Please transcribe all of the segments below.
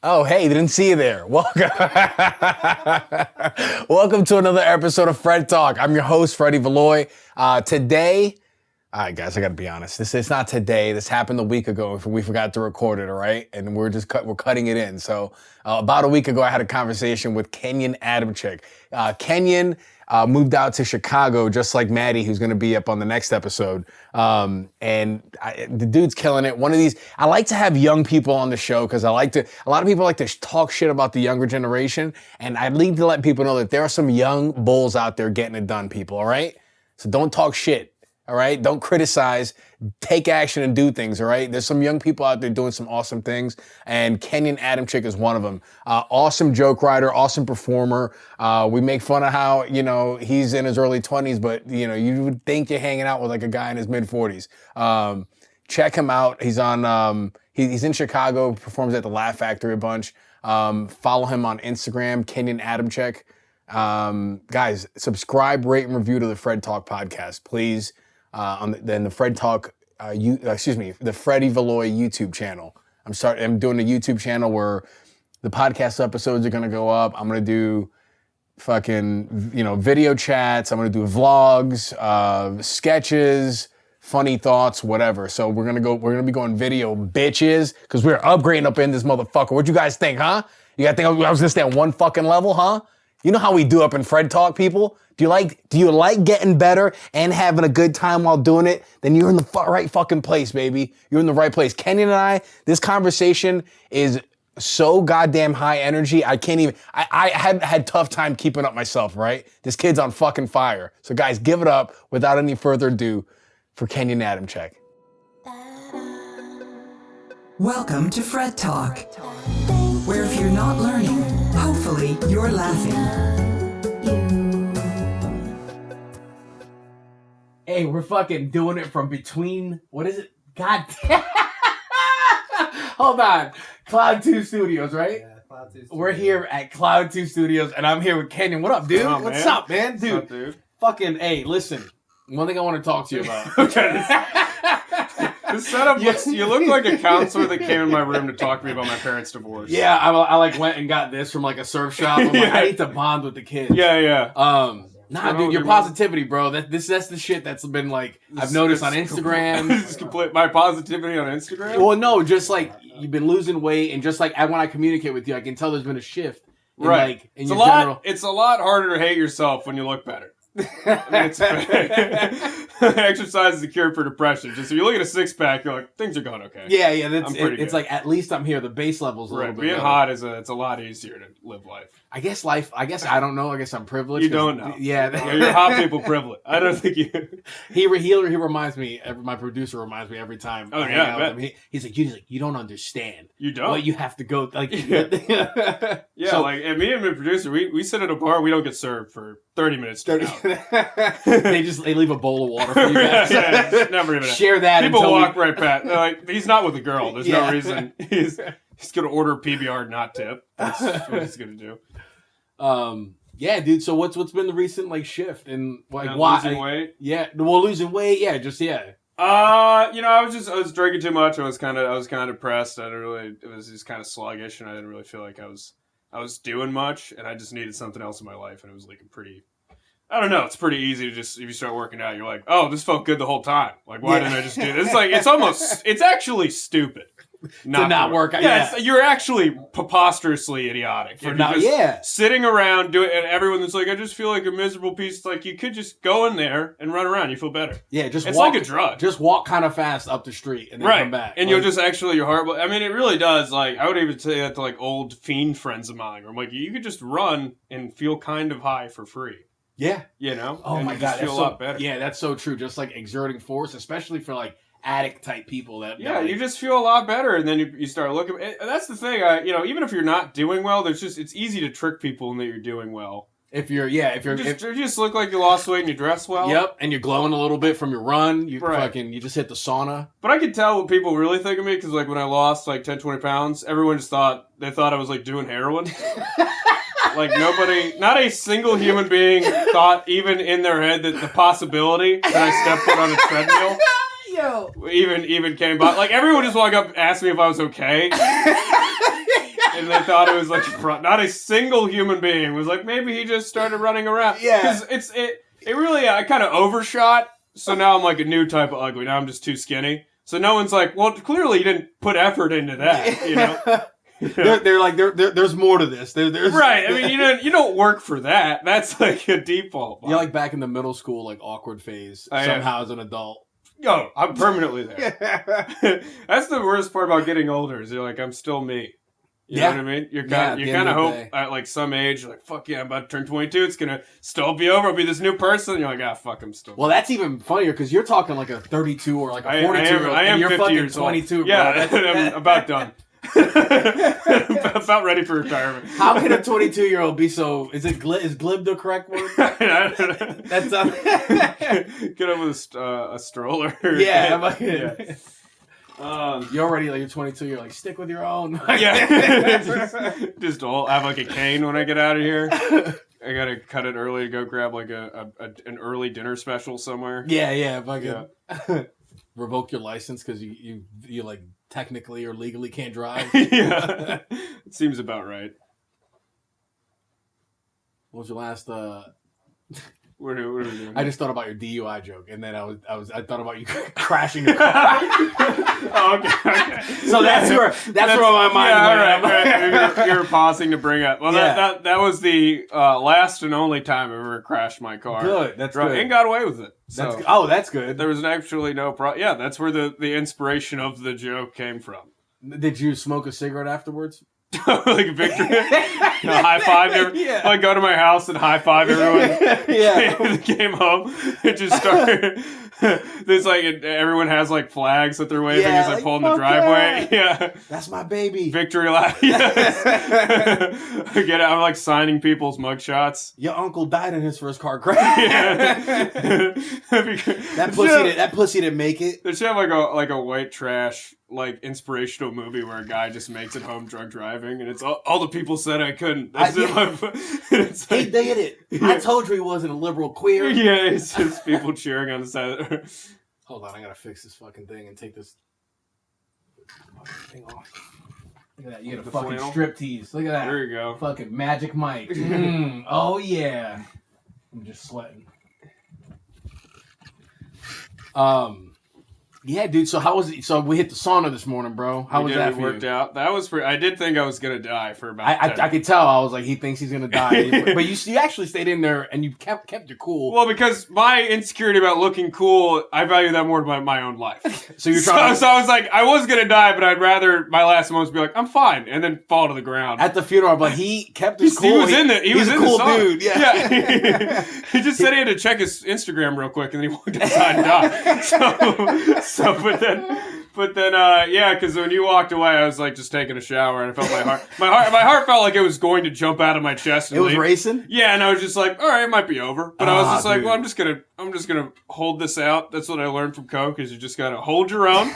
Oh, hey, didn't see you there. Welcome. Welcome to another episode of FredTalk. I'm your host, Freddy Valoy. Today, all right, guys, I got to be honest. It's not today. This happened a week ago. We forgot to record it, all right? And we're cutting it in. So about a week ago, I had a conversation with Kenyon Adamcik. Kenyon moved out to Chicago, just like Maddie, who's going to be up on the next episode. The dude's killing it. I like to have young people on the show because a lot of people like to talk shit about the younger generation. And I need to let people know that there are some young bulls out there getting it done, people, all right? So don't talk shit. All right. Don't criticize, take action and do things. All right. There's some young people out there doing some awesome things. And Kenyon Adamcik is one of them. Awesome joke writer, awesome performer. We make fun of how, he's in his early 20s, but you would think you're hanging out with like a guy in his mid 40s. Check him out. He's on, he's in Chicago, performs at the Laugh Factory a bunch. Follow him on Instagram, Kenyon Adamcik. Guys, subscribe, rate, and review to the FredTalk podcast, please. Then the FredTalk, the Freddy Valoy YouTube channel. I'm doing a YouTube channel where the podcast episodes are going to go up. I'm going to do fucking, video chats. I'm going to do vlogs, sketches, funny thoughts, whatever. So we're going to be going video, bitches, because we're upgrading up in this motherfucker. What you guys think, huh? You guys think I was going to stay on one fucking level, huh? You know how we do up in FredTalk, people? Do you like getting better and having a good time while doing it? Then you're in the right fucking place, baby. You're in the right place. Kenyon and I, this conversation is so goddamn high energy. I had tough time keeping up myself, right? This kid's on fucking fire. So guys, give it up without any further ado for Kenyon Adamcik. Welcome to FredTalk, where if you're not learning, hopefully you're laughing. Hey, we're fucking doing it from between, what is it? God damn. Hold on. Cloud 2 Studios, right? Yeah, Cloud 2 Studios. We're here at Cloud 2 Studios, and I'm here with Kenyon. What up, dude? What's up, man? Dude, What's up, dude? Fucking, hey, listen. One thing I want to talk to you about. Okay. This setup looks, you look like a counselor that came in my room to talk to me about my parents' divorce. Yeah, I like went and got this from like a surf shop. I'm like, Yeah. I need to bond with the kids. Yeah. Nah, dude, your positivity, bro. That's the shit that's been like I've noticed on Instagram. It's complete my positivity on Instagram. Well, no, just like you've been losing weight, and just like when I communicate with you, I can tell there's been a shift. In, Right. Like, in It's your a lot. general... It's a lot harder to hate yourself when you look better. It's exercise is the cure for depression. Just if you look at a six pack, you're like, things are going okay. Yeah. I'm pretty It's good. like at least I'm here. The base level's a little Right. bit. Being better. hot it's a lot easier to live life. I guess I don't know. I guess I'm privileged. You don't know. Yeah. You're hot people privilege. I don't think you. He reminds me. My producer reminds me every time. Oh, I hang yeah, out I with him. He's like, you don't understand. You don't. What you have to go like. Yeah. Yeah, So- like and me and my producer, we sit at a bar. We don't get served for 30 minutes. Straight out. they leave a bowl of water for you guys. Yeah, it's never even. Share that. People until walk right past. They're like, he's not with a girl. There's Yeah. no reason. He's gonna order PBR, not tip. That's what he's gonna do. Yeah, dude. So what's been the recent like shift in like Not why? losing weight. Yeah, well, losing weight. Yeah, just yeah. I was drinking too much. I was kind of depressed. It was just kind of sluggish, and I didn't really feel like I was doing much, and I just needed something else in my life, and it was like I don't know. It's pretty easy to just, if you start working out, you're like, oh, this felt good the whole time. Like, why didn't I just do this? It's like, it's actually stupid. To not work out. Yeah. You're actually preposterously idiotic. For If not- you're just yeah. sitting around doing, and everyone that's like, I just feel like a miserable piece. It's like, you could just go in there and run around. You feel better. Yeah, just It's walk, like a drug. Just walk kind of fast up the street and then Right. come back. And like, you'll just actually, your heart, I mean, it really does. Like, I would even say that to like old fiend friends of mine where I'm like, you could just run and feel kind of high for free. Yeah. You know? Oh and my you God. just feel That's a lot better. Yeah, that's so true. Just like exerting force, especially for like addict type people that. Yeah, that, you just feel a lot better, and then you start looking. And that's the thing, even if you're not doing well, it's easy to trick people in that you're doing well. If you just look like you lost weight and you dress well. Yep, and you're glowing a little bit from your run. You Right. you just hit the sauna. But I could tell what people really think of me because like when I lost like 10, 20 pounds, everyone just thought I was like doing heroin. Like not a single human being thought even in their head that the possibility that I stepped foot on a treadmill even came by. Like everyone just walked up and asked me if I was okay. And and they thought it was like not a single human being was like, maybe he just started running around. Yeah. Because it really, I kind of overshot. So now I'm like a new type of ugly. Now I'm just too skinny. So no one's like, well, clearly you didn't put effort into that, you know? They're like, there's more to this. There's Right. I mean, you don't work for that. That's like a default. You're like back in the middle school, like awkward phase. I am. Somehow as an adult. Yo, I'm permanently there. That's the worst part about getting older is you're like, I'm still me. You know what I mean? You kind of hope at like some age, you're like, fuck yeah, I'm about to turn 22. It's going to still be over. I'll be this new person. You're like, ah, fuck, I'm still. Well, that's even funnier because you're talking like a 32 or like a 42. I am you're 50 fucking years 22, old. bro. Yeah, I'm about done. About ready for retirement. How can a 22-year-old be so? Is glib the correct word? That's get up with a stroller. Yeah, yeah. You're already like you're 22. You're like stick with your own. Yeah, just old. I have like a cane when I get out of here. I gotta cut it early to go grab like an early dinner special somewhere. Yeah, fucking revoke your license because you like technically or legally can't drive. Yeah, it seems about right. What was your last? What are we doing? I just thought about your DUI joke, and then I thought about you crashing your car. Oh, okay. So that's where my mind went. Right. You were pausing to bring up. Well, that was the last and only time I ever crashed my car. Good, that's good. And got away with it. So that's good. There was actually no problem. Yeah, that's where the inspiration of the joke came from. Did you smoke a cigarette afterwards? Like a victory, high five. Like go to my house and high five everyone. Yeah, came home. It just started. There's like everyone has like flags that they're waving as I pull in the driveway. Yeah, that's my baby. Victory lap. Yes. I get it. I'm like signing people's mugshots. Your uncle died in his first car crash. That pussy didn't make it. They should have like a white trash like inspirational movie where a guy just makes it home drunk driving, and it's all the people said I couldn't. He did it. I told you he wasn't a liberal queer. Yeah, it's just people cheering on the side. Hold on, I gotta fix this fucking thing and take this thing off. Look at that, you got a fucking striptease. Look at that. There you go. Fucking Magic Mike. Oh yeah. I'm just sweating. Yeah, dude. So how was it? So we hit the sauna this morning, bro. How was that for you? Worked out. That was pretty. I did think I was gonna die for about. I could tell. I was like, he thinks he's gonna die, but you actually stayed in there and you kept your cool. Well, because my insecurity about looking cool, I value that more than my own life. So you're trying. So I was like, I was gonna die, but I'd rather my last moments be like, I'm fine, and then fall to the ground. At the funeral, but he kept his cool. He was in it. He was a in cool the dude. Yeah. He just said he had to check his Instagram real quick, and then he walked outside and died. So, but then, yeah, because when you walked away, I was like just taking a shower, and I felt my heart felt like it was going to jump out of my chest. And it was racing. Yeah, and I was just like, all right, it might be over. But I was just like, well, I'm just gonna hold this out. That's what I learned from Coke is you just gotta hold your own,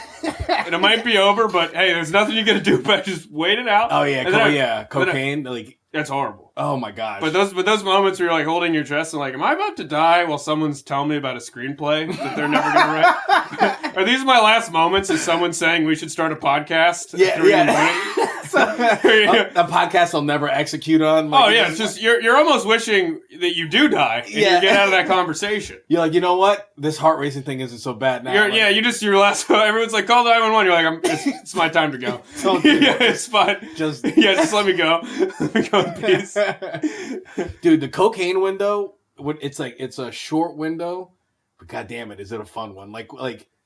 and it might be over. But hey, there's nothing you gotta do but just wait it out. Oh yeah, cocaine, like that's horrible. Oh my gosh. But those moments where you're like holding your chest and like, am I about to die while someone's telling me about a screenplay that they're never gonna write? Are these my last moments? Is someone saying we should start a podcast? Yeah. A podcast I'll never execute on. Like, it's just you're almost wishing that you do die and you get out of that conversation. You're like, you know what? This heart racing thing isn't so bad now. Your last. Everyone's like, call 911. You're like, it's my time to go. It's fine. Just let me go. Let me go in peace. Dude, the cocaine window, it's a short window, but god damn it, is it a fun one? Like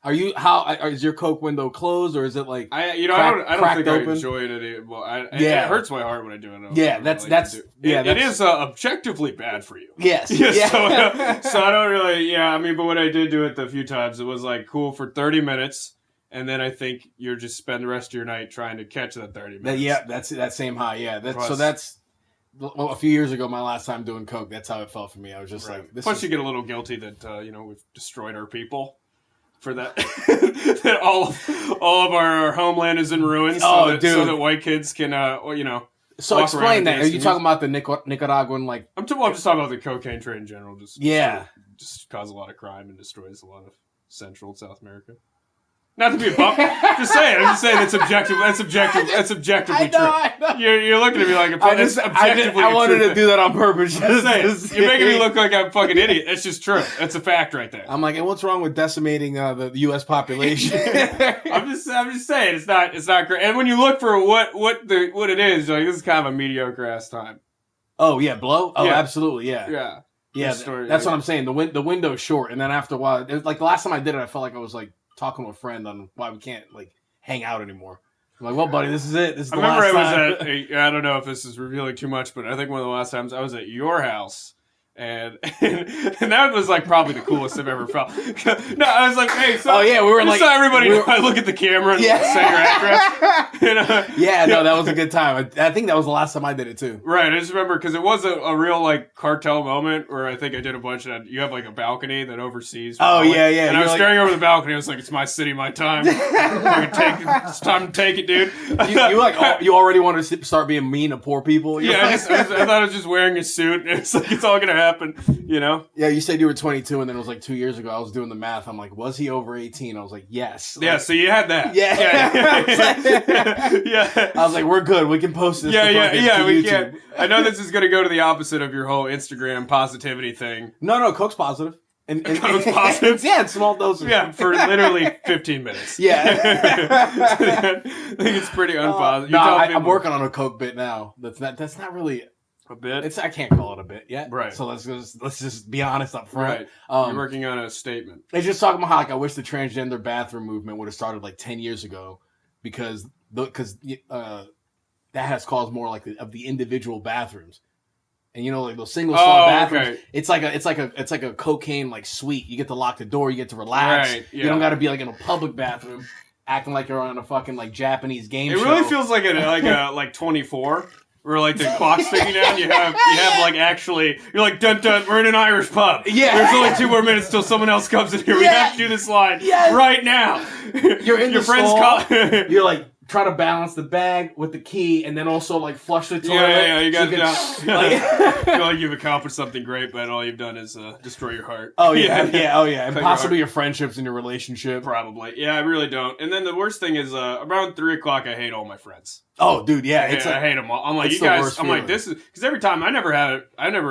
is your Coke window closed or is it like I don't think open? I enjoy it. Well, it hurts my heart when I do it. It is objectively bad for you. Yes. So I don't really. Yeah, I mean, but when I did do it the few times, it was like cool for 30 minutes. And then I think you're just spend the rest of your night trying to catch that 30 minutes. That's that same high. Yeah. That's a few years ago, my last time doing Coke. That's how it felt for me. I was just like, Plus, you get a little guilty that we've destroyed our people for that. That all of our homeland is in ruins. So that white kids can So explain that. Are you talking about the Nicaraguan like? I'm just talking about the cocaine trade in general. Just cause a lot of crime and destroys a lot of Central and South America. Not to be a bump. Just saying. I'm just saying that's objective. That's objectively true. I know. You're looking at me like it's objectively I wanted true to do that on purpose. Just saying. You're making me look like I'm a fucking idiot. It's just true. It's a fact right there. I'm like, and what's wrong with decimating the U.S. population? I'm just saying it's not great. And when you look for what it is, like this is kind of a mediocre ass time. Oh yeah, blow. Oh, Yeah. absolutely, yeah. Yeah, story, that's what I'm saying. The window's short, and then after a while, it was like the last time I did it, I felt like I was like talking to a friend on why we can't like hang out anymore. I'm like, well, buddy, this is it. This is the last time. I remember I don't know if this is revealing too much, but I think one of the last times I was at your house. And that was like probably the coolest I've ever felt. No, I was like, hey, so we were like, so everybody I look at the camera and say your address. Yeah, no, that was a good time. I think that was the last time I did it too. Right, I just remember because it was a real like cartel moment where I think I did a bunch of. You have like a balcony that oversees. Oh Valoy, yeah. And I was staring over the balcony. I was like, it's my city, my time. It's time to take it, dude. You already want to start being mean to poor people. Yeah, I thought I was just wearing a suit. And it's like it's all gonna happen, you know? Yeah, you said you were 22, and then it was like 2 years ago. I was doing the math. I'm like, was he over 18? I was like, yes. Yeah, so you had that. Yeah. Yeah. I was like, we're good. We can post this. Yeah, we YouTube. can. I know this is going to go to the opposite of your whole Instagram positivity thing. No, Coke's positive. And Coke's positive? Yeah, in small doses. Yeah, for literally 15 minutes. Yeah. I think it's pretty unpositive. No, I'm working on a Coke bit now. That's not really a bit. I can't call it a bit yet. Right. So let's just be honest up front. Right. You're working on a statement. It's just talking about how like I wish the transgender bathroom movement would have started like 10 years ago, because that has caused more like of the individual bathrooms. And like those single stall bathrooms, okay. it's like a cocaine like suite. You get to lock the door, you get to relax. Right, yeah. You don't got to be like in a public bathroom acting like you're on a fucking like Japanese game show. It really feels like like 24. Where like the clock's ticking down, you have like actually you're like dun dun, we're in an Irish pub. Yeah. There's only 2 more minutes till someone else comes in here. We have to do this line right now. You're in your the friend's stall. You're like try to balance the bag with the key, and then also like flush the toilet. Yeah. You got so I feel like you've accomplished something great, but all you've done is destroy your heart. Oh yeah. And possibly your friendships and your relationship. Probably. Yeah, I really don't. And then the worst thing is around 3 o'clock, I hate all my friends. Oh, dude, yeah. I hate them all. I'm like, you guys. I'm like, this is because every time I never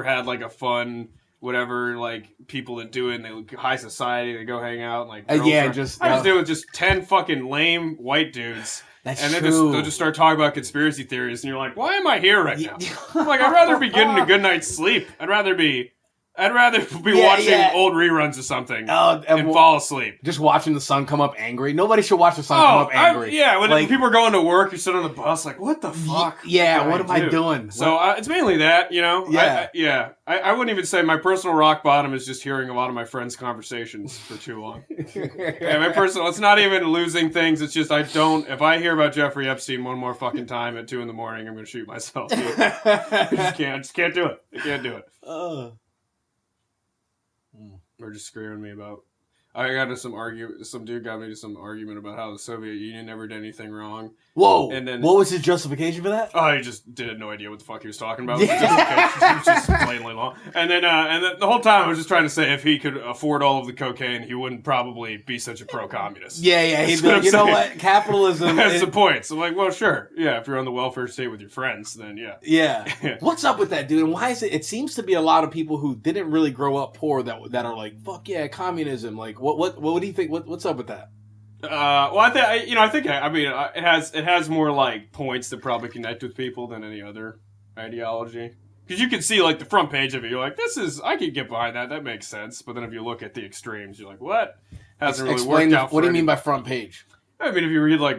had like a fun. Whatever, like people that do it, and they look high society, they go hang out, and like I just do it with just 10 fucking lame white dudes. That's and then true. they'll just start talking about conspiracy theories, and you're like, why am I here right now? I'm like, I'd rather be getting a good night's sleep. I'd rather be watching old reruns of something and fall asleep. Just watching the sun come up angry. Nobody should watch the sun come up angry. When people are going to work, you sit on the bus like, what the fuck? Yeah, what am I doing? So it's mainly that, you know? Yeah. I wouldn't even say my personal rock bottom is just hearing a lot of my friends' conversations for too long. It's not even losing things. It's just if I hear about Jeffrey Epstein one more fucking time at 2 a.m, I'm going to shoot myself. Dude. I just can't do it. I can't do it. Or just screaming me about. I got into some dude got me to some argument about how the Soviet Union never did anything wrong. Whoa! And then what was his justification for that? Oh, he just had no idea what the fuck he was talking about. It was just blatantly long. And then the whole time I was just trying to say if he could afford all of the cocaine, he wouldn't probably be such a pro-communist. Yeah. He'd be like, you know what? Capitalism has some points. I'm like, well, sure. Yeah, if you're on the welfare state with your friends, then yeah. Yeah. What's up with that, dude? And why is it? It seems to be a lot of people who didn't really grow up poor that are like, fuck yeah, communism. Like, what do you think? What's up with that? Well, I think it has more like points that probably connect with people than any other ideology. Because you can see like the front page of it, you're like, I could get behind that. That makes sense. But then if you look at the extremes, you're like, what? Hasn't really worked out. What do you mean by front page? I mean, if you read like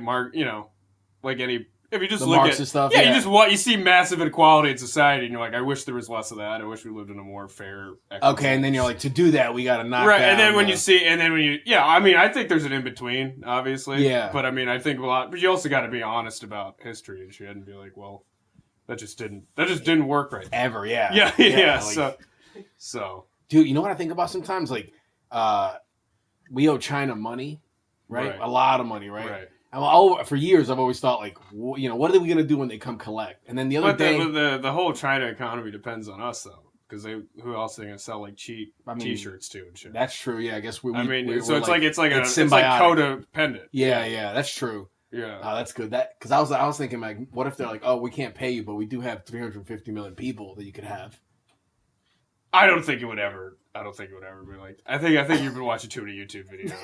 if you just the look Marxist at stuff, you see massive inequality in society, and you're like, I wish there was less of that. I wish we lived in a more fair. Okay, and then you're like, to do that, we got to knock down. And then I think there's an in between, obviously. Yeah. But I mean, I think a lot, but you also got to be honest about history and shit, and be like, well, that just didn't work right. Ever, yeah. Yeah. Like, so. Dude, you know what I think about sometimes? Like, we owe China money, right? A lot of money, right? For years, I've always thought, like, what are we going to do when they come collect? And then the other day... the whole China economy depends on us, though. because who else are they gonna sell like cheap T-shirts to and shit? That's true. Yeah, I guess we. So it's like symbiotic. Codependent. Yeah, that's true. Yeah, that's good. Because I was thinking like, what if they're like, oh, we can't pay you, but we do have 350 million people that you could have. I don't think it would ever be like. I think you've been watching too many YouTube videos.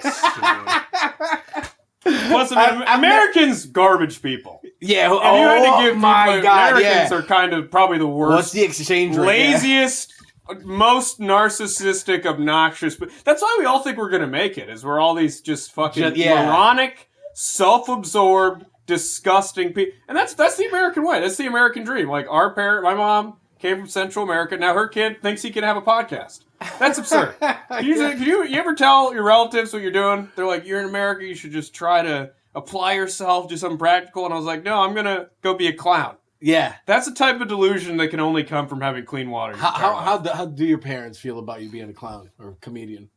Plus, Americans garbage people. Yeah. If you had to give Americans yeah. are kind of probably the worst. What's the exchange rate? Laziest, most narcissistic, obnoxious. But that's why we all think we're gonna make it. Is we're all these just fucking moronic, self-absorbed, disgusting people. And that's the American way. That's the American dream. Like my mom came from Central America. Now her kid thinks he can have a podcast. That's absurd. You ever tell your relatives what you're doing? They're like, you're in America, you should just try to apply yourself, do something practical. And I was like, no, I'm going to go be a clown. Yeah. That's the type of delusion that can only come from having clean water. How do your parents feel about you being a clown or a comedian?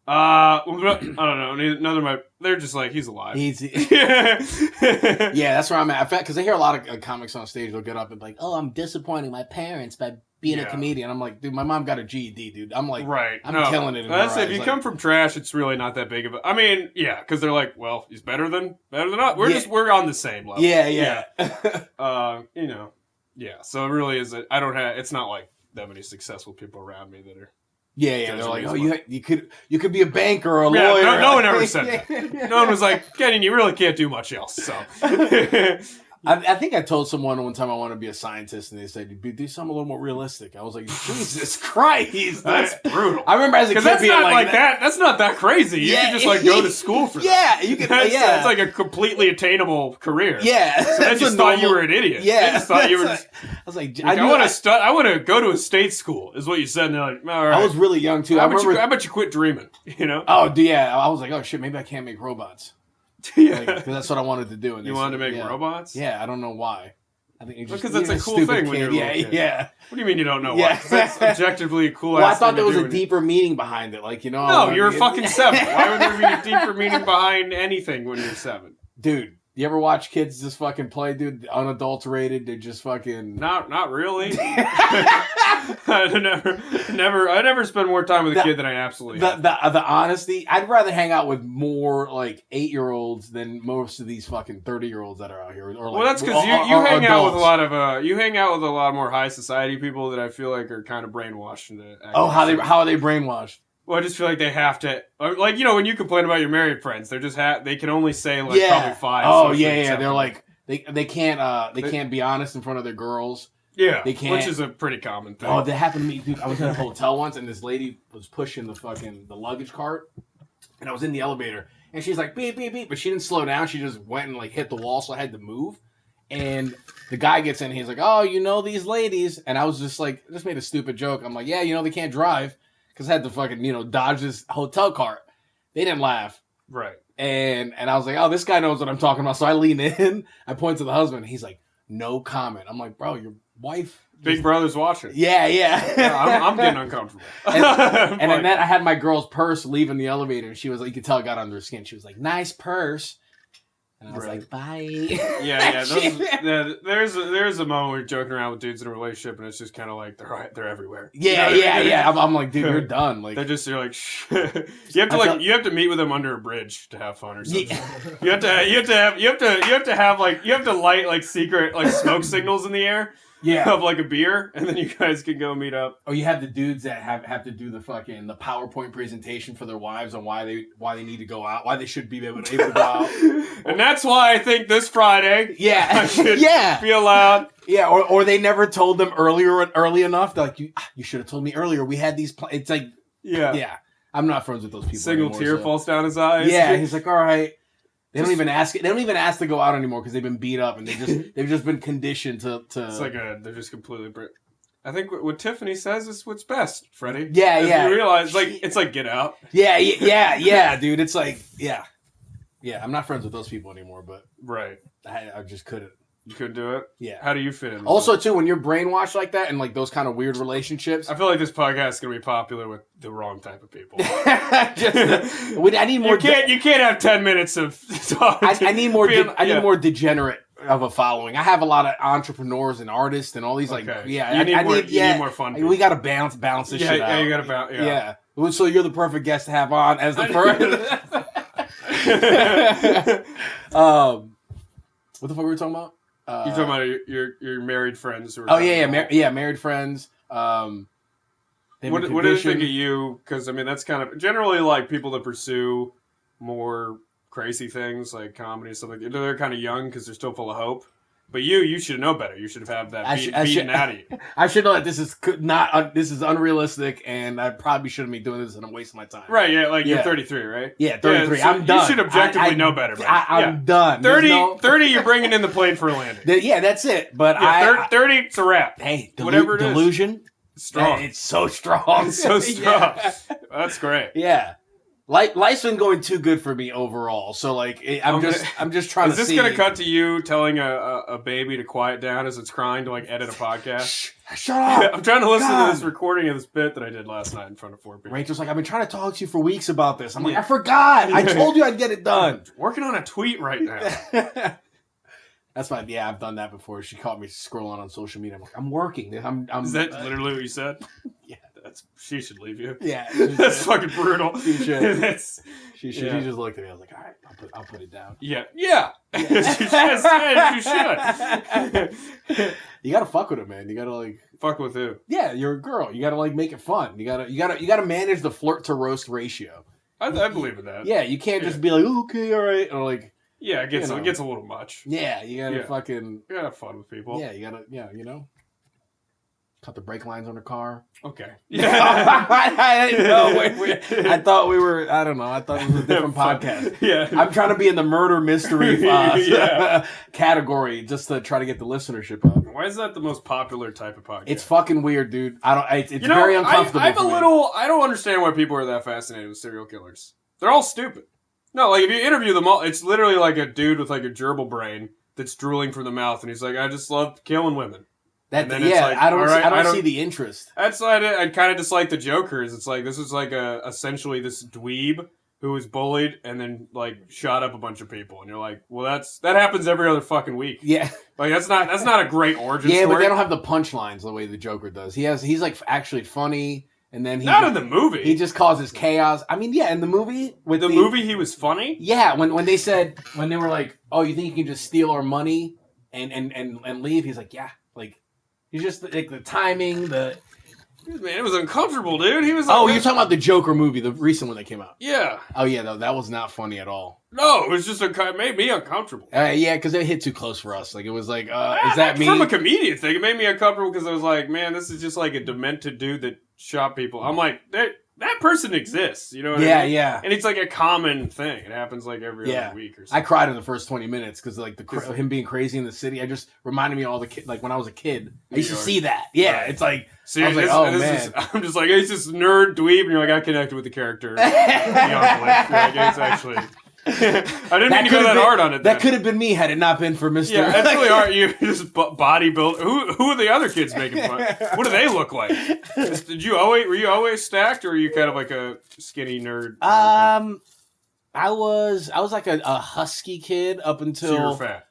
I don't know. They're just like, he's alive. Yeah, that's where I'm at. Because I hear a lot of comics on stage, they'll get up and be like, oh, I'm disappointing my parents by being a comedian. I'm like, dude, my mom got a GED, dude. I'm like, I'm killing it. If you come from trash, it's really not that big of a. I mean, yeah, because they're like, well, he's better than us. We're on the same level. Yeah. Yeah. So it really is. It's not like that many successful people around me that are. Yeah. They're like, oh, you could be a banker or a lawyer. No one ever said that. No one was like, Kenyon, you really can't do much else. So. I think I told someone one time I want to be a scientist, and they said, do something a little more realistic. I was like, Jesus Christ, that's brutal. I remember as a kid being like that. That's not that crazy. You can just go to school for that. Yeah, you can. That's like a completely attainable career. Yeah, so they just thought you were an idiot. Yeah, they just thought you were. I was like, I want to go to a state school. Is what you said. And they're like, all right. I was really young too. I bet you quit dreaming. You know? Oh, yeah. I was like, oh shit, maybe I can't make robots. Yeah, because that's what I wanted to do. And you wanted to make robots? Yeah, I don't know why. I think because that's a cool thing when you're a little kid. Yeah. What do you mean you don't know why? That's objectively a cool. Well, I thought there was a deeper meaning behind it. Like, No, you're fucking 7. Why would there be a deeper meaning behind anything when you're 7? Dude, you ever watch kids just fucking play, dude? Unadulterated, they're just fucking. Not really. I never spend more time with a kid than I absolutely have. The honesty, I'd rather hang out with more like 8-year-olds than most of these fucking 30-year-olds that are out here. Or that's because you hang out with a lot of more high society people that I feel like are kind of brainwashed into. How are they brainwashed? Well, I just feel like they have to, like, when you complain about your married friends, they're just they can only say probably 5. Oh yeah. They're like they can't be honest in front of their girls. Yeah, they can't, which is a pretty common thing. Oh, that happened to me, dude. I was in a hotel once, and this lady was pushing the luggage cart, and I was in the elevator, and she's like beep beep beep, but she didn't slow down. She just went and like hit the wall, so I had to move. And the guy gets in, he's like, "Oh, these ladies," and I was just made a stupid joke. I'm like, "Yeah, they can't drive." Because I had to fucking, dodge this hotel cart. They didn't laugh. Right. And I was like, oh, this guy knows what I'm talking about. So I lean in. I point to the husband. He's like, no comment. I'm like, bro, your wife. Big brother's watching. Yeah. I'm getting uncomfortable. And then I had my girl's purse leaving the elevator. And she was like, you could tell it got under her skin. She was like, nice purse. And I was like, bye. Yeah. There's a moment where you're joking around with dudes in a relationship, and it's just kind of like they're everywhere. Yeah. I'm like, dude, you're done. Like you're like, shh. You have to meet with them under a bridge to have fun or something. Yeah. You have to light like secret like smoke signals in the air. Yeah, of like a beer, and then you guys can go meet up. Or you have the dudes that have to do the PowerPoint presentation for their wives on why they need to go out, why they should be able to go out. And that's why I think this Friday, I should be allowed. Yeah, or they never told them early enough. They're like, you should have told me earlier. We had these. It's like, yeah. I'm not friends with those people. Single anymore, tear falls down his eyes. Yeah, he's like, all right. They don't even ask to go out anymore because they've been beat up and they've just been conditioned to. It's like they're just completely. I think what Tiffany says is what's best, Freddy. Yeah. You realize it's like Get Out. Yeah, dude. It's like yeah. I'm not friends with those people anymore, but I just couldn't. You couldn't do it? Yeah. How do you fit in? Also, too, when you're brainwashed like that and like those kind of weird relationships. I feel like this podcast is going to be popular with the wrong type of people. I need more. You can't have 10 minutes of talking. I need more degenerate of a following. I have a lot of entrepreneurs and artists and all these like Okay. yeah. You need more fun people. We got to balance this shit out. Yeah, you got to balance. Yeah. Yeah. So you're the perfect guest to have on as the first. What the fuck were we talking about? You're talking about your married friends. Who are Married friends. What do they think of you? Because I mean, that's kind of generally like people that pursue more crazy things like comedy and stuff like that. They're kind of young because they're still full of hope. But you should know better. You should have that beaten out of you. I should know that this is this is unrealistic, and I probably shouldn't be doing this, and I'm wasting my time. Right? Yeah, like you're 33, right? Yeah, 33. So I'm done. You should objectively know better. I'm done. 30, you're bringing in the plane for a landing. Yeah, that's it. But 30, it's a wrap. Hey, whatever it is. Delusion. Strong. It's so strong. It's so strong. Yeah. That's great. Yeah. Life's been going too good for me overall. So like, I'm just trying to see. Is this going to cut to you telling a baby to quiet down as it's crying to like edit a podcast? Shut up. I'm trying to listen to this recording of this bit that I did last night in front of 4 people. Rachel's like, I've been trying to talk to you for weeks about this. I'm like, I forgot. I told you I'd get it done. Working on a tweet right now. That's fine. Yeah, I've done that before. She caught me scrolling on social media. I'm like, I'm working. Is that literally what you said? Yeah. She should leave you. Yeah. That's fucking brutal. She should. She should. Yeah. She just looked at me. I was like, all right, I'll put it down. Yeah. She should. You gotta fuck with it, man. You gotta like fuck with who? Yeah, you're a girl. You gotta like make it fun. You gotta manage the flirt to roast ratio. I believe in that. Yeah, you can't just be like, oh, okay, all right, or like. Yeah, it gets a little much. Yeah, you gotta fucking. You gotta have fun with people. Yeah, you gotta. Yeah, cut the brake lines on the car. Okay. Yeah. I didn't know. I thought we were. I don't know. I thought it was a different podcast. Yeah. I'm trying to be in the murder mystery category just to try to get the listenership up. Why is that the most popular type of podcast? It's fucking weird, dude. It's very uncomfortable. I don't understand why people are that fascinated with serial killers. They're all stupid. No, like if you interview them all, it's literally like a dude with like a gerbil brain that's drooling from the mouth, and he's like, "I just love killing women." I don't see the interest. That's why I kind of dislike the Jokers. It's like this is like essentially this dweeb who was bullied and then like shot up a bunch of people, and you're like, well, that happens every other fucking week. Yeah, like that's not a great origin story. Yeah, but they don't have the punchlines the way the Joker does. He's like actually funny. And then in the movie. He just causes chaos. I mean, yeah, in the movie movie he was funny? Yeah, when they were like, "Oh, you think you can just steal our money and leave?" He's like, "Yeah." Like he's just like the timing, man, it was uncomfortable, dude. He was like, you're talking about the Joker movie, the recent one that came out. Yeah. Oh yeah, no, that was not funny at all. No, it was just it made me uncomfortable. Yeah, because it hit too close for us. Like it was like, is that me? From a comedian thing, it made me uncomfortable because I was like, man, this is just like a demented dude that shot people. I'm like, that person exists, you know what I mean? Yeah. And it's like a common thing. It happens like every other week or something. I cried in the first 20 minutes because like him being crazy in the city. I just reminded me of all the kids. Like when I was a kid, I used to see that. Yeah, right. It's like, I was like, man. I'm just like, he's this nerd dweeb, and you're like, I connected with the character. Like, it's actually... I didn't mean to go that hard on it. That could have been me had it not been for Mr. Yeah, that's really hard. You just bodybuild. Who are the other kids making fun? What do they look like? Were you always stacked, or were you kind of like a skinny nerd? I was like a husky kid up until. So you were fat.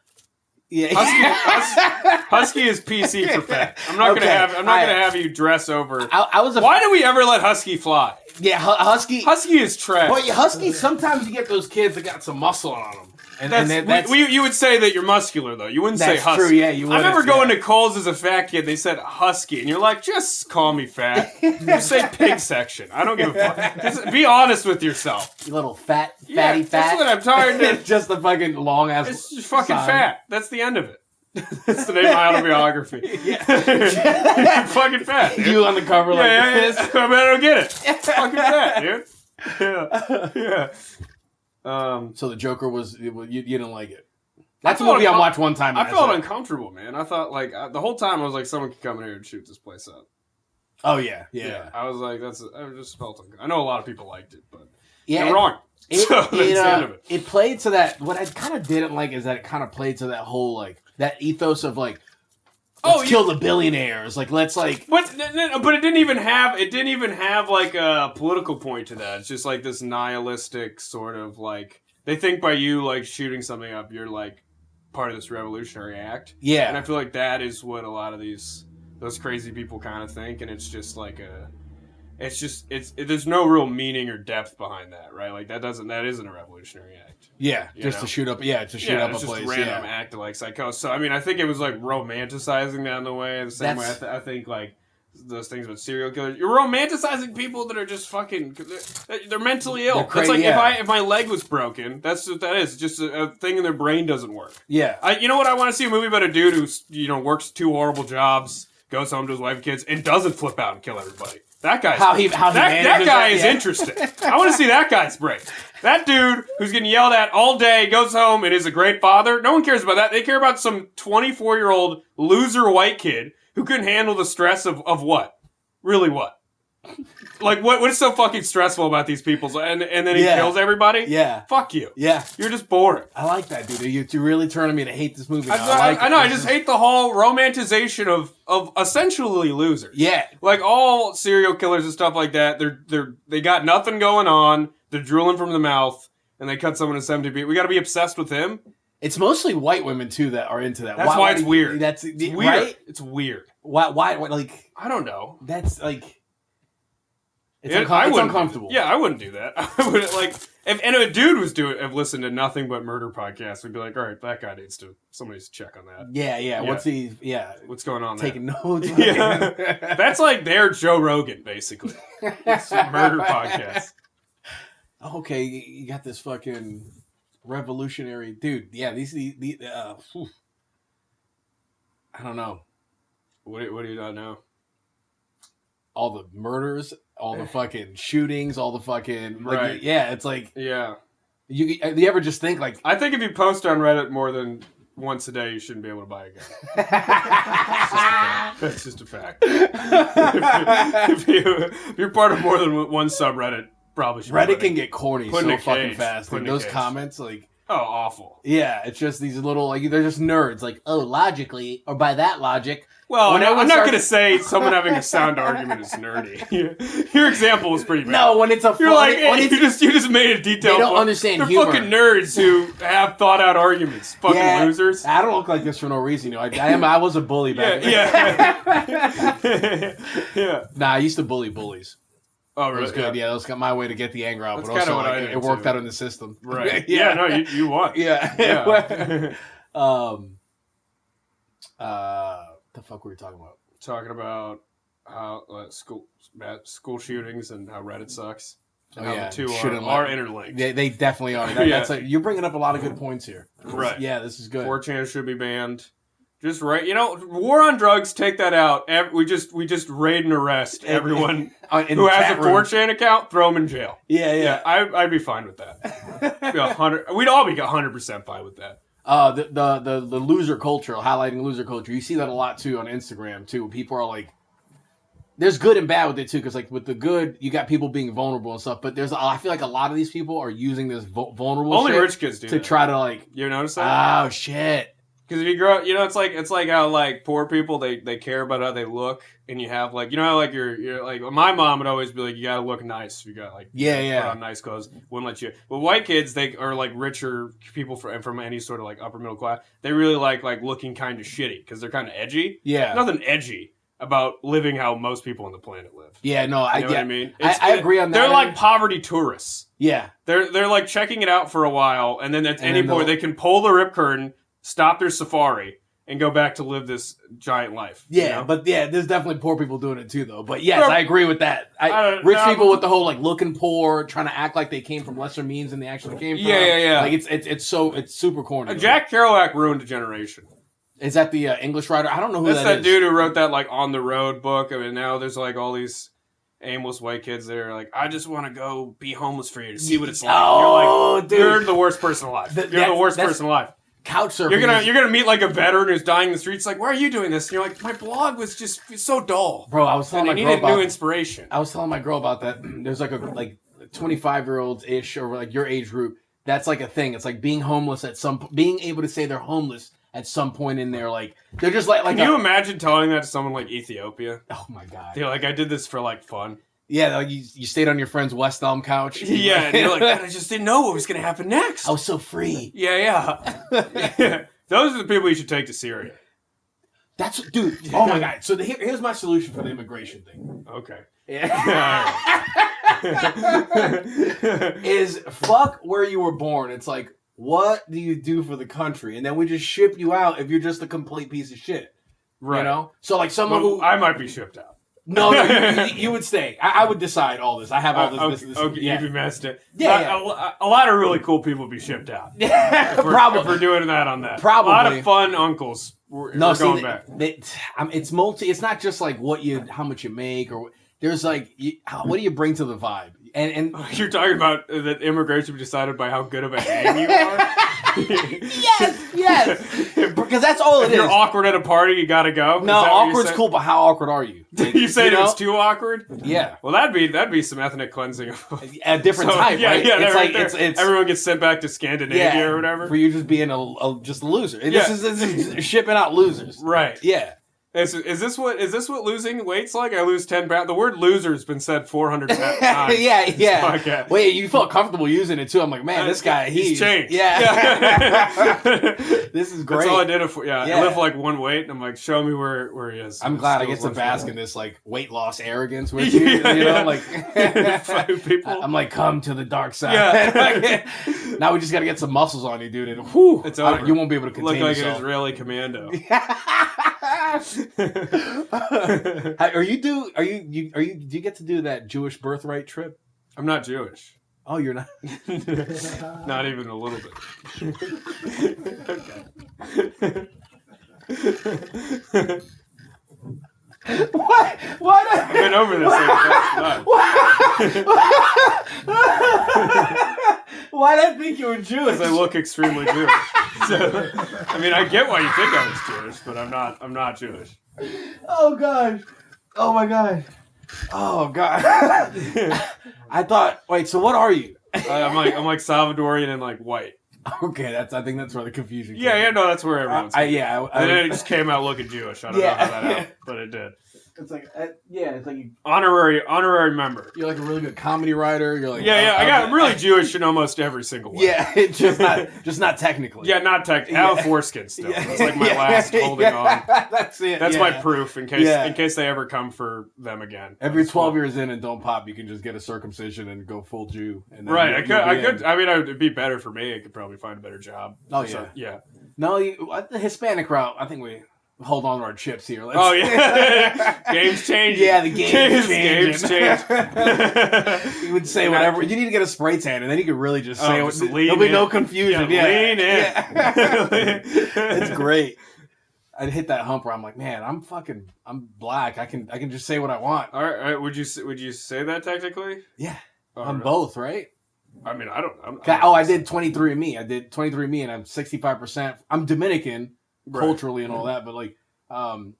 Yeah, husky is PC for fat. I'm not gonna have you dress over. Why do we ever let husky fly? Yeah, husky is trash. Well, husky. Sometimes you get those kids that got some muscle on them. You would say that you're muscular though. You wouldn't say husky. True, yeah, you would. I remember going to Kohl's as a fat kid. They said husky, and you're like, just call me fat. Just say pig section. I don't give a fuck. Just be honest with yourself. You little fatty fat. That's what I'm tired of. Just the fucking long ass. It's just fucking fat. That's the end of it. That's the name of my autobiography. Yeah. You're fucking fat. Dude. You on the cover like this. I don't get it. Fucking fat, dude. Yeah. So the Joker was you didn't like it. That's a movie I watched one time. I felt uncomfortable, man. I thought like the whole time I was like, someone could come in here and shoot this place up. Oh yeah. I was like, I just felt uncomfortable. I know a lot of people liked it, but you're wrong. It played to that. What I kind of didn't like is that it kind of played to that whole like that ethos of like. Let's kill the billionaires. Like, let's like. But it didn't even have like a political point to that. It's just like this nihilistic sort of like they think by you like shooting something up, you're like part of this revolutionary act. Yeah. And I feel like that is what a lot of those crazy people kind of think, and it's just like there's no real meaning or depth behind that, right? Like that isn't a revolutionary act. Yeah, You just know? to shoot up. Yeah, to shoot up a it's just place. a random act of like psychosis. So I mean, I think it was like romanticizing that in the way. The same way I think like those things with serial killers. You're romanticizing people that are just fucking. They're mentally ill. It's like if my leg was broken, that's what that is. Just a thing in their brain doesn't work. Yeah. You know what? I want to see a movie about a dude who works 2 horrible jobs, goes home to his wife and kids, and doesn't flip out and kill everybody. That guy's that guy is interesting. I want to see that guy's break. That dude who's getting yelled at all day goes home and is a great father. No one cares about that. They care about some 24-year-old loser white kid who couldn't handle the stress of what? Really what? Like what is so fucking stressful about these people? And then he kills everybody? Yeah. Fuck you. Yeah. You're just boring. I like that, dude. You're really turning me to hate this movie now. I know. I just hate the whole romanticization of essentially losers. Yeah. Like all serial killers and stuff like that. They got nothing going on. They're drooling from the mouth, and they cut someone to 70 beat. We got to be obsessed with him. It's mostly white women too that are into that. That's why it's weird. It's weird. Right? It's weird. Why? Like I don't know. that's like. It's It's uncomfortable. Yeah, I wouldn't do that. I would like if a dude was have listened to nothing but murder podcasts, we'd be like, all right, that guy somebody needs to check on that. Yeah. What's What's going on there? taking notes? Yeah, that's like their Joe Rogan, basically. It's a murder podcast. Okay, you got this fucking revolutionary dude. Yeah, these I don't know. What do you not know? All the murders, all the fucking shootings, all the fucking Right. Yeah, it's like Yeah. you ever just think like I think if you post on Reddit more than once a day, you shouldn't be able to buy a gun. That's just a fact. if you're part of more than one subreddit, probably should. Reddit can get corny Put in so a fucking cage. fast. Put Like in a those cage. comments, like Oh, awful. yeah, it's just these little like they're just nerds. Like logically or by that logic. Well, When I'm everyone not starts- going to say someone having a sound argument is nerdy. Your example was pretty bad. No, when it's a You're like when you just made a detailed. They don't point. understand They're humor. fucking nerds who have thought out arguments. Fucking losers. I don't look like this for no reason. You know, I was a bully back then. Yeah. Yeah. Nah, I used to bully bullies. Oh, It really? was good. Yeah, that was my way to get the anger out. That's but kinda also what I like, did, it worked too. out in the system. Right. Yeah. No, you won. Yeah. Yeah. The fuck were we talking about? Talking about how school shootings and how Reddit sucks. And Oh, how yeah. the two Shouldn't are let- interlinked. They definitely are. Yeah. That's like, you're bringing up a lot of good points here. Right. Yeah, this is good. 4chan should be banned. Just right, war on drugs. Take that out. We just raid and arrest everyone In who the has a chat room. 4chan account. Throw them in jail. Yeah. I'd be fine with that. We'd all be 100% fine with that. The loser culture, highlighting loser culture. You see that a lot too on Instagram too. People are like, there's good and bad with it too, because like with the good, you got people being vulnerable and stuff. But I feel like a lot of these people are using this vulnerable Only shit rich kids do to that. try to like, You notice that? oh shit. Because if you grow up, it's like how like poor people they care about how they look, and you have like how like you're like my mom would always be like you gotta look nice. You got like put on nice clothes. Wouldn't let you. But white kids they are like richer people from any sort of like upper middle class. They really like looking kind of shitty because they're kind of edgy. Yeah. Nothing edgy about living how most people on the planet live. Yeah, no, You know what I mean? I agree on that. They're like poverty tourists. yeah. They're like checking it out for a while, and then at any then point they'll- they can pull the rip curtain, stop their safari, and go back to live this giant life. Yeah, you know? but yeah, there's definitely poor people doing it too, though. But yes, Well, I agree with that. I- Rich no, people with the whole like looking poor, trying to act like they came from lesser means than they actually came from. Yeah. Like it's super corny. Jack Kerouac ruined a generation. Is that the English writer? I don't know who That's that is. dude who wrote that like On the Road book. I mean, now there's like all these aimless white kids that are like, I just want to go be homeless for you to see what it's like. Oh, you're like, dude. you're the worst person alive. You're the worst person alive. Couch surfing. You're gonna meet like a veteran who's dying in the streets. Like, why are you doing this? And you're like, my blog was just so dull. Bro, I was telling And I my girl needed new about. inspiration. I was telling my girl about that. There's like 25-year-olds ish or like your age group. That's like a thing. It's like being homeless being able to say they're homeless at some point in their like they're just like. Can you imagine telling that to someone like Ethiopia? Oh my god. They're like, I did this for like fun. Yeah, like you stayed on your friend's West Elm couch. Yeah, and you're like, I just didn't know what was gonna happen next. I was so free. Yeah. Those are the people you should take to Syria. That's dude. Oh my god. So here's my solution for the immigration thing. Okay. Yeah. Is fuck where you were born. It's like, what do you do for the country? And then we just ship you out if you're just a complete piece of shit. Right. You know? So like someone who I might be shipped out. No, you would stay. I would decide all this. I have all this. Okay, yeah. you'd be messed up. Yeah, A lot of really cool people would be shipped out. Yeah, Probably. If we're doing that on that. Probably. A lot of fun uncles. We're going back. It's multi. It's not just like how much you make, or there's like, what do you bring to the vibe? And you're talking about that immigration decided by how good of a hang you are. yes, because that's all it is. If you're awkward at a party, you gotta go. No, awkward's cool, but how awkward are you? Like, you saying it's too awkward? Yeah. Well, that'd be some ethnic cleansing. A different type, right? Yeah, it's right like there. It's everyone gets sent back to Scandinavia or whatever. For you just being just a loser. This is shipping out losers. Right. Yeah. Is this what losing weight's like? I lose 10 pounds. The word loser's been said 400 times. Yeah. Wait, you felt comfortable using it too. I'm like, man, this guy, he's changed. Yeah. This is great. That's all I did. I lift like one weight, and I'm like, show me where he is. I'm glad I get to bask in this like weight loss arrogance with you. You know, like people. I'm like, come to the dark side. Yeah. Now we just got to get some muscles on you, dude, and whew, it's over. You won't be able to contain Look like yourself. an Israeli commando. Do you get to do that Jewish birthright trip? I'm not Jewish. Oh, you're not? Not even a little bit. What? I've been over this. Why did I think you were Jewish? Because I look extremely Jewish. So, I mean, I get why you think I was Jewish, but I'm not Jewish. Oh God! Oh my God! Oh God! I thought. Wait. So what are you? I'm like Salvadorian and like white. Okay, I think that's where the confusion came. Yeah, no, that's where everyone's. And then it just came out looking Jewish. I don't know how that happened, but it did. It's like, it's like honorary member. You're like a really good comedy writer. You're like, I'm really Jewish in almost every single way. Yeah, it's just not technically. Yeah, not technically. I have a foreskin still. It's like my last holding on. That's it. That's my proof in case they ever come for them again. Every 12 years in and don't pop, you can just get a circumcision and go full Jew. And then right, I could. I mean, it'd be better for me. I could probably find a better job. Oh yeah, so, yeah. No, the Hispanic route. I think we hold on to our chips here. Game's changing. Yeah, the game's changing. Changed. You would say whatever. You need to get a spray tan, and then you could really just say what. There'll be in. no confusion. Lean in. Yeah. It's great. I'd hit that hump where I'm like, man, I'm black. I can just say what I want. All right. Would you say that technically? Yeah. On really? Both, right? I mean, I don't. I did 23andMe. I did 23andMe, and I'm 65%. I'm Dominican. Culturally and all that, but like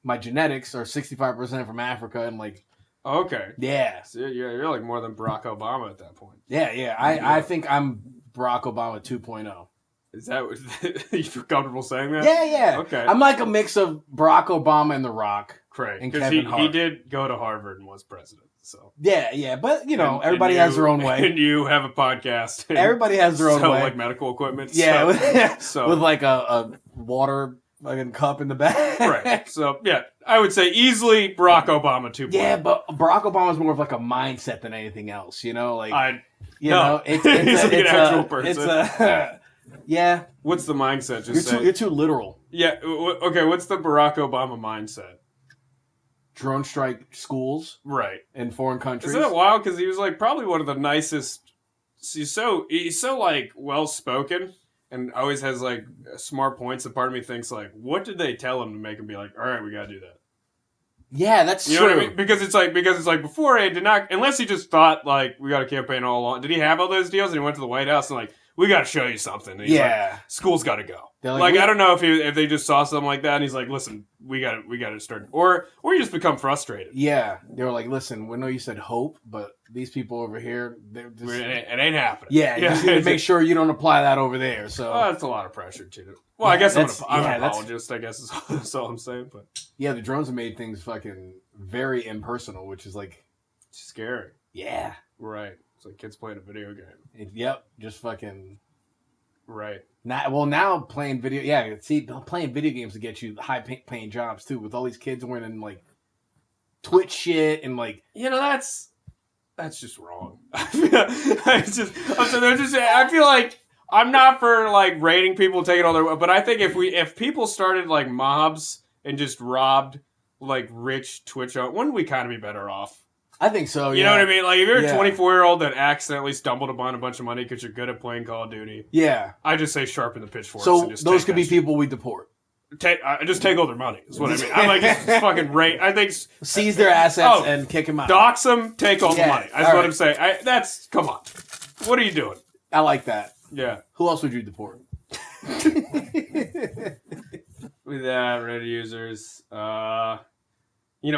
my genetics are 65% from Africa and like okay, yeah, so you're like more than Barack Obama at that point. Yeah. I think I'm Barack Obama 2.0. Is that what you feel comfortable saying that? Yeah. Okay, I'm like a mix of Barack Obama and The Rock. Right, because he did go to Harvard and was president. So yeah, but everybody has their own way. And you have a podcast. Everybody has their own way. Like medical equipment. Yeah, with like a water. Like a cup in the back. Right. So, yeah, I would say easily Barack Obama 2.0. Yeah, but Barack Obama's more of like a mindset than anything else, you know? Like, it's an actual person. Yeah. What's the mindset? You're too literal. Yeah. Okay, what's the Barack Obama mindset? Drone strike schools. Right. In foreign countries. Isn't it wild? Because he was like probably one of the nicest. He's so like well-spoken. And always has like smart points. And part of me thinks like, what did they tell him to make him be like, all right, we gotta do that. Yeah, that's true. You know what I mean? Because it's like before he did not, unless he just thought like we got a campaign all along. Did he have all those deals? And he went to the White House and like, we got to show you something. And he's like, school's got to go. Like I don't know if they just saw something like that and he's like, listen, we got to start, or you just become frustrated. Yeah, they were like, listen, we know you said hope, but these people over here, they're just, it ain't happening. Yeah, you just need to make sure you don't apply that over there. So that's a lot of pressure too. Well, I guess I'm an apologist. I guess that's all I'm saying. But yeah, the drones have made things fucking very impersonal, which is like scary. Yeah, right. It's like kids playing a video game. Yep, just fucking. Right. Now playing playing video games to get you high-paying jobs too. With all these kids winning like Twitch shit and like That's just wrong. I feel like I'm not for like rating people taking all their, but I think if people started like mobs and just robbed like rich Twitch, wouldn't we kind of be better off? I think so. You know what I mean? Like if you're a 24-year-old that accidentally stumbled upon a bunch of money because you're good at playing Call of Duty, I just say sharpen the pitchforks. So and just those could be people we deport. Just take all their money. Is what I mean. I'm like just fucking rate. I think seize their assets and kick them out. Dox them. Take all the money. That's what right. I'm saying. Come on. What are you doing? I like that. Yeah. Who else would you deport? With that, Reddit users,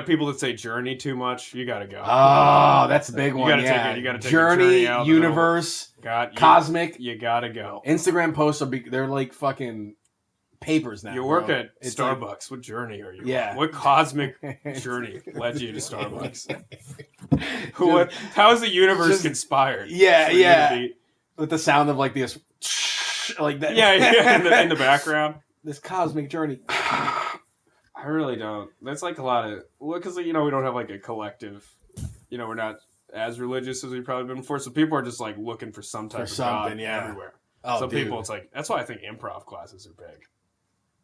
people that say Journey too much, you gotta go. Oh, that's a big one. You gotta take Journey out Universe, Cosmic. You gotta go. Instagram posts they're like fucking papers now. You work at Starbucks. What journey are you on? What cosmic journey led you to Starbucks? How is the universe conspired? With the sound of like this, like that. In the background. This cosmic journey. I really don't. That's like a lot of because we don't have like a collective. We're not as religious as we've probably been before, so people are just like looking for some type of God everywhere. People, it's like that's why I think improv classes are big.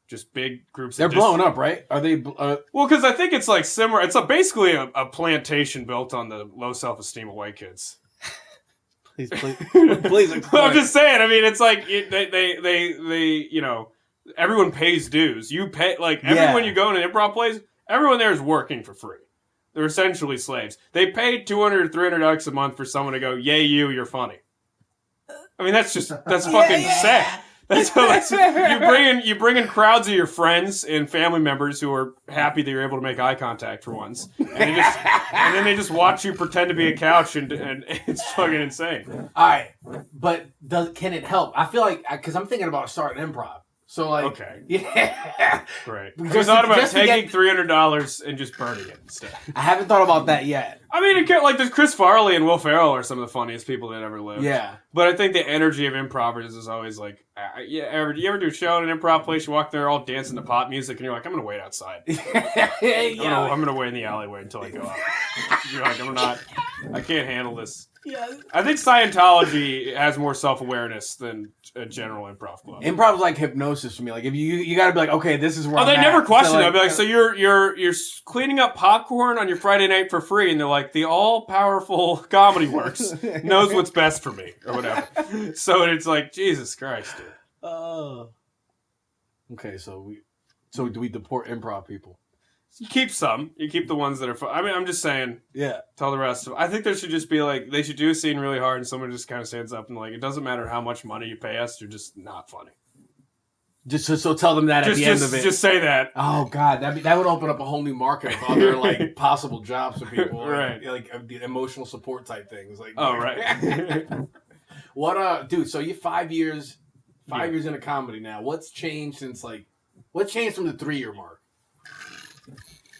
Just big groups. They're blowing up, right? Are they? Well, because I think it's like similar. It's basically a plantation built on the low self-esteem of white kids. Please. I'm just saying. I mean, it's like they everyone pays dues. You pay everyone you go in an improv place. Everyone there is working for free. They're essentially slaves. They pay $200 or $300 a month for someone to go, "Yay, you're funny." I mean, that's fucking sad. You bring in crowds of your friends and family members who are happy that you're able to make eye contact for once, and then they just watch you pretend to be a couch, and it's fucking insane. All right, but can it help? I feel like because I'm thinking about starting improv. So great. It's not about taking $300 and just burning it instead. I haven't thought about that yet. I mean, there's Chris Farley and Will Ferrell are some of the funniest people that ever lived. Yeah. But I think the energy of improvers is always like, you ever do a show in an improv place, you walk there all dancing to pop music, and you're like, I'm going to wait outside. I'm going to wait in the alleyway until I go out. You're like, I can't handle this. Yeah. I think Scientology has more self-awareness than a general improv club. Improv is like hypnosis for me. Like if you got to be like, okay, this is where I'm they at. never question it. I'll be like, so you're cleaning up popcorn on your Friday night for free, and they're like, the all-powerful Comedy Works knows what's best for me or whatever. So it's like, Jesus Christ, dude. Okay, so do we deport improv people? You keep some. You keep the ones that are fun. I mean, I'm just saying. Yeah. Tell the rest of. I think there should just be like they should do a scene really hard, and someone just kind of stands up and like, it doesn't matter how much money you pay us, you're just not funny. Just so tell them that at the end of it. Just say that. Oh God, that would open up a whole new market of other like possible jobs for people, right? Like emotional support type things. Like right. What dude? So you 5 years into comedy now. What's changed from the 3-year mark?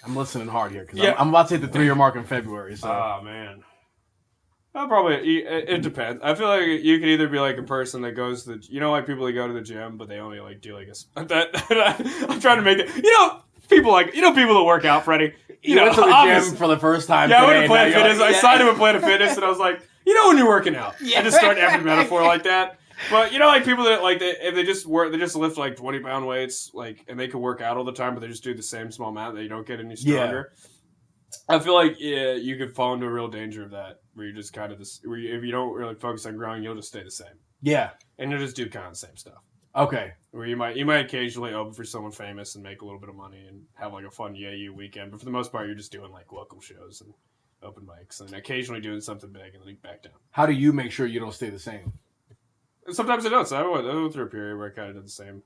I'm listening hard here because I'm about to hit the 3-year mark in February. So. Oh man, it depends. I feel like you could either be like a person that goes to like people that go to the gym, but they only like do like I'm trying to make it. People that work out, Freddie. You went to the gym for the first time. Yeah, I went to Planet Fitness. I signed up at Planet Fitness, and I was like, when you're working out, I just start every metaphor like that. But like people that if they just lift like 20-pound weights, like, and they can work out all the time, but they just do the same small amount, that you don't get any stronger. Yeah. I feel like you could fall into a real danger of that, where you're just kind of if you don't really focus on growing, you'll just stay the same. Yeah, and you'll just do kind of the same stuff. Okay. Where you might occasionally open for someone famous and make a little bit of money and have like a fun you weekend, but for the most part, you're just doing like local shows and open mics and occasionally doing something big and then back down. How do you make sure you don't stay the same? Sometimes I don't. So I went through a period where I kind of did the same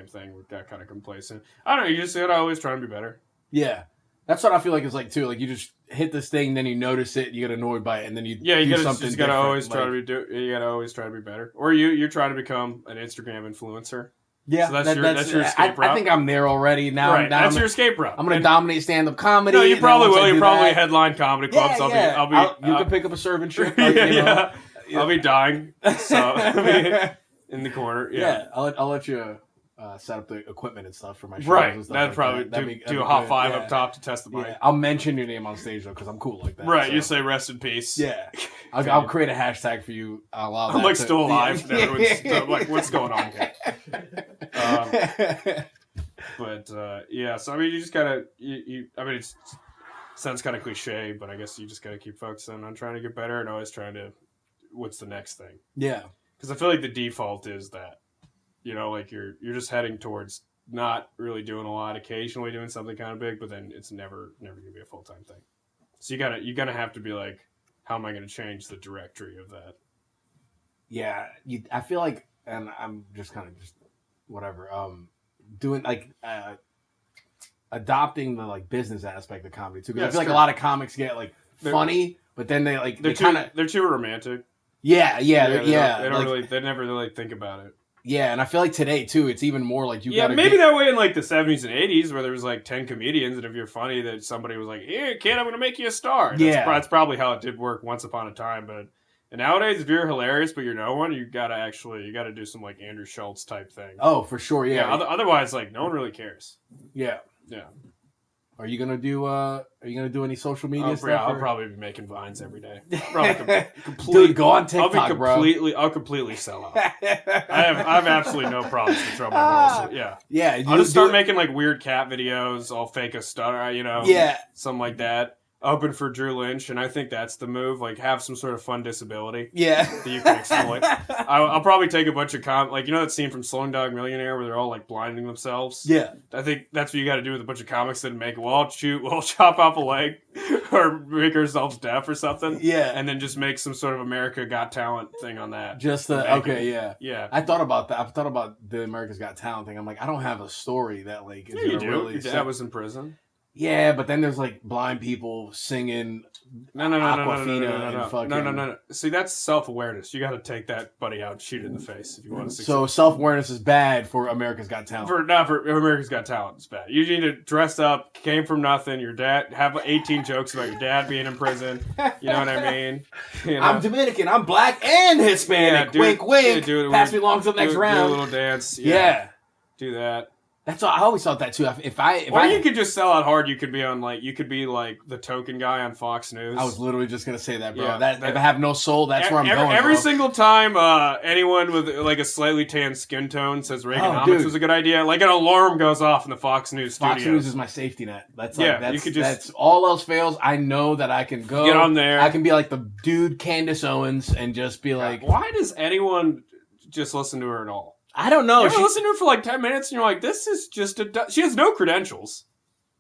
thing. Got kind of complacent. I don't know. You just gotta always try and be better. Yeah, that's what I feel like it's like too. Like you just hit this thing, then you notice it, you get annoyed by it, and then you do something. You gotta always try to be better. Or you're trying to become an Instagram influencer. Yeah, so that's your escape route. I think I'm there already now. Right, that's your escape route. I'm going to dominate stand-up comedy. No, you probably will. You probably headline comedy clubs. Yeah. You can pick up a servant trip. I'll be dying. So in the corner. Yeah, I'll let you set up the equipment and stuff for my shows. Right. And stuff That'd like probably that. That'd do be a hot good. five Yeah. up top to test the mic. Yeah. I'll mention your name on stage though because I'm cool like that. Right. So. You say rest in peace. Yeah. I'll create a hashtag for you. I'll allow I'm that like to- still alive. Yeah. And everyone's still, like, what's going on here? But yeah, so I mean, you just gotta. I mean, it sounds kind of cliche, but I guess you just gotta keep focusing on trying to get better and always trying to. What's the next thing? Yeah. Because I feel like the default is that, like you're just heading towards not really doing a lot, occasionally doing something kind of big, but then it's never gonna be a full time thing. So you're gonna have to be like, how am I gonna change the directory of that? Yeah. I feel like, and I'm just kind of just whatever. Doing like adopting the like business aspect of comedy too. Because I feel like a lot of comics get like funny, but then they like they're too romantic. Yeah. They never really think about it. Yeah, and I feel like today too, it's even more like maybe that way in like the 70s and 80s where there was like 10 comedians, and if you're funny, that somebody was like, "Here, kid, I'm gonna make you a star." That's probably how it did work once upon a time. But nowadays, if you're hilarious but you're no one, you gotta do some like Andrew Schultz type thing. Oh, for sure, yeah. Otherwise, like no one really cares. Yeah. Are you gonna do any social media stuff? I'll probably be making vines every day. Dude, go on TikTok, I'll completely sell out. I have absolutely no problems to throw my balls. Yeah. I'll just start making like weird cat videos. I'll fake a stutter, something like that. Open for Drew Lynch, and I think that's the move. Like, have some sort of fun disability. Yeah. That you can exploit. I'll probably take a bunch of that scene from Slumdog Millionaire where they're all like blinding themselves. Yeah. I think that's what you got to do with a bunch of comics that make it. We'll chop off a leg or make ourselves deaf or something. Yeah. And then just make some sort of America Got Talent thing on that. Yeah. I thought about that. I've thought about the America's Got Talent thing. I'm like, I don't have a story that like is you do. Really Your dad was in prison. Yeah, but then there's like blind people singing. No. See, that's self-awareness. You got to take that buddy out and shoot it in the face if you want to succeed. So self-awareness is bad for America's Got Talent. For America's Got Talent, it's bad. You need to dress up, came from nothing. Your dad have 18 jokes about your dad being in prison. You know what I mean? I'm Dominican. I'm black and Hispanic. Wink, wink. Pass me along to the next round. Do a little dance. Yeah. Do that. That's all, I always thought that too. You could just sell out hard. You could be like the token guy on Fox News. I was literally just gonna say that, bro. Yeah, if I have no soul, that's where I'm going. Every bro. single time anyone with like a slightly tan skin tone says Reaganomics was a good idea, like an alarm goes off in the Fox News studio. Fox News is my safety net. That's you could that's all else fails. I know that I can go get on there. I can be like the dude Candace Owens and just be like, why does anyone just listen to her at all? I don't know. You ever listen to her for like 10 minutes and you're like, this is just she has no credentials.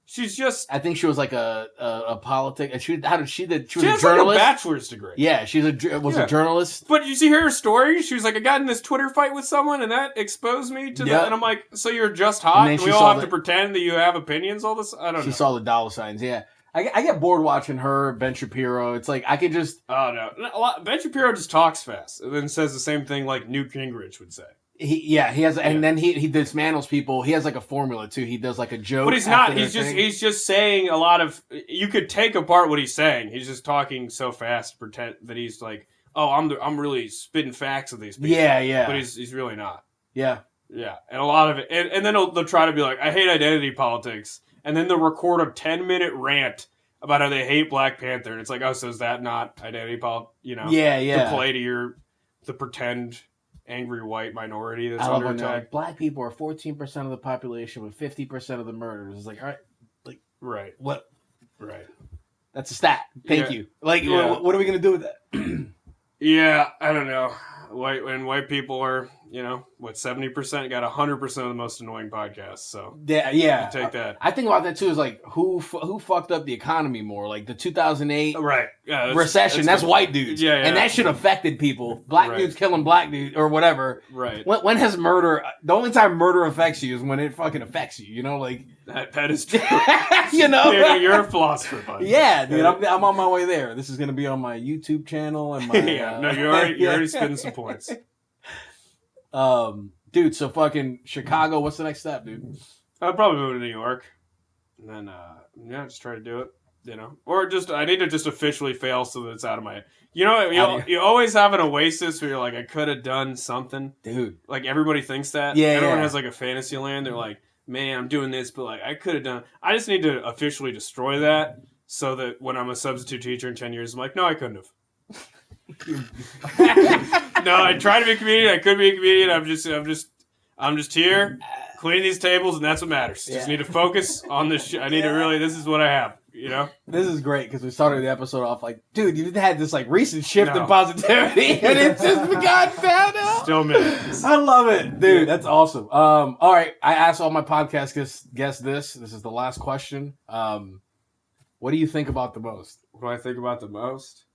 She's just. I think she was like a politic. And she was a journalist. She has like a bachelor's degree. Yeah, she was a journalist. But you see her story? She was like, I got in this Twitter fight with someone and that exposed me to that. And I'm like, so you're just hot? And we all have to pretend that you have opinions all this? I don't know. She saw the dollar signs, yeah. I get bored watching her, Ben Shapiro. It's like, I could just. Oh, no. Ben Shapiro just talks fast and then says the same thing like Newt Gingrich would say. He has, and then he dismantles people. He has like a formula too. He does like a joke, but he's not. He's just saying a lot of. You could take apart what he's saying. He's just talking so fast, pretend that he's like, oh, I'm really spitting facts of these people. Yeah. But he's really not. Yeah, and a lot of it, and then they'll try to be like, I hate identity politics, and then they'll record a 10-minute rant about how they hate Black Panther, and it's like, oh, so is that not identity politics? To play to the pretend angry white minority that's under attack. Like, black people are 14% of the population with 50% of the murders. It's like, all right, like, right, what? Right, that's a stat. Thank you. Like, what are we gonna do with that? Yeah, I don't know. White people are, 70% got 100% of the most annoying podcasts. So yeah, take that. I think about that too. Is like who fucked up the economy more? Like the 2008 recession. That's white dudes. Yeah, and that shit affected people. Black dudes killing black dudes or whatever. Right. When has murder? The only time murder affects you is when it fucking affects you. Like that is true. You're a philosopher, buddy. Yeah, dude. I'm on my way there. This is gonna be on my YouTube channel and my. You're already spitting some points. Dude, so fucking Chicago, what's the next step, dude? I'd probably move to New York. And then, just try to do it. or just I need to just officially fail so that it's out of my. You always have an oasis where you're like, I could have done something, dude. Like everybody thinks that. Yeah, everyone yeah. has like a fantasy land. They're like, man, I'm doing this, but like I could have done. I just need to officially destroy that so that when I'm a substitute teacher in 10 years, I'm like, no, I couldn't have. No, I tried to be a comedian. I could be a comedian. I'm just here cleaning these tables, and that's what matters. Just need to focus on this. I need to really. This is what I have. This is great because we started the episode off like, dude, you had this like recent shift in positivity, and it's just gotten down now. Still minutes. I love it, dude. That's awesome. All right, I asked all my podcast guests this. This is the last question. What do you think about the most? What do I think about the most?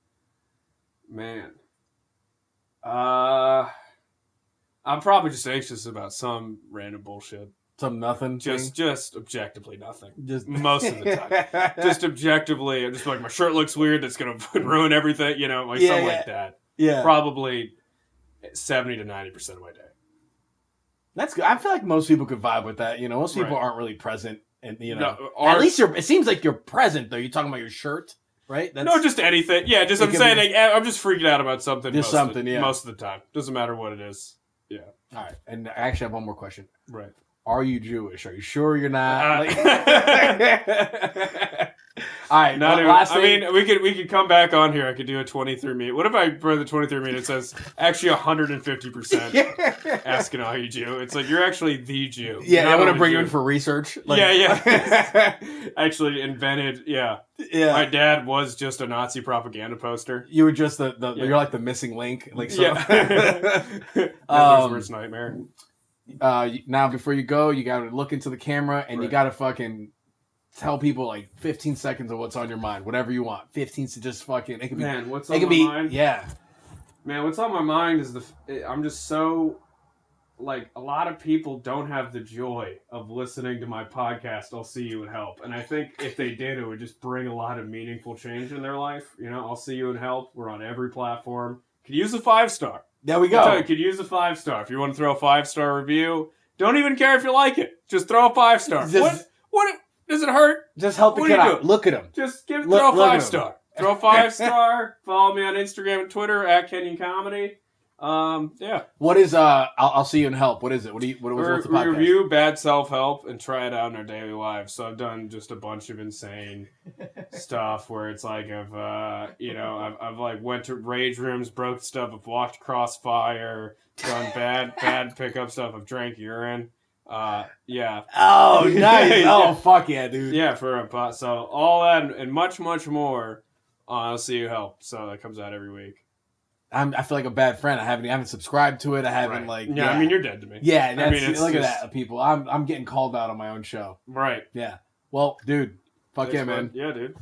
Man. I'm probably just anxious about some random bullshit. Some nothing. Just objectively nothing. Just most of the time. Just objectively, I'm just like my shirt looks weird. That's gonna ruin everything. Something like that. Yeah. Probably 70 to 90% of my day. That's good. I feel like most people could vibe with that. Most people aren't really present, and at least it seems like you're present though. You're talking about your shirt, right? No, just anything. Yeah, just I'm saying I'm just freaking out about something. Just most something. Most of the time, doesn't matter what it is. Yeah. All right, and I actually have one more question. Right. Are you Jewish? Are you sure you're not? All right. Last thing. I mean, we could come back on here. I could do a 23andMe. What if I run the 23andMe and it says actually 150% asking are you Jew? It's like you're actually the Jew. Yeah, I want to bring you in for research. Yeah. Actually invented. Yeah. My dad was just a Nazi propaganda poster. You were just you're like the missing link. Like so. Yeah. Hitler's worst nightmare. Now before you go, you gotta look into the camera and you gotta fucking tell people like 15 seconds of what's on your mind, whatever you want. 15 to just fucking. It can be. Man, what's on my mind? Yeah. Man, what's on my mind is I'm just so like a lot of people don't have the joy of listening to my podcast. I'll See You in Help, and I think if they did, it would just bring a lot of meaningful change in their life. I'll See You in Help. We're on every platform. Could use a 5-star. There we go. You could use a 5-star. If you want to throw a 5-star review, don't even care if you like it. Just throw a 5-star. What does it hurt? Just help the kid out. Look at him. Just throw a 5-star. Throw a 5-star. Follow me on Instagram and Twitter at Kenyon Comedy. Yeah. What is I'll See You in Help? What is it? What's the podcast? We review bad self-help and try it out in our daily lives. So I've done just a bunch of insane stuff where it's like I've like went to rage rooms, broke stuff, I've walked Crossfire, done bad pickup stuff, I've drank urine. Yeah. Oh, nice. Oh, fuck yeah, dude. Yeah, so all that and much more on I'll See You Help. So that comes out every week. I feel like a bad friend. I haven't subscribed to it. I haven't I mean, you're dead to me. Yeah, look at that, people. I'm getting called out on my own show. Right. Yeah. Well, dude, fuck yeah, man. Yeah, dude.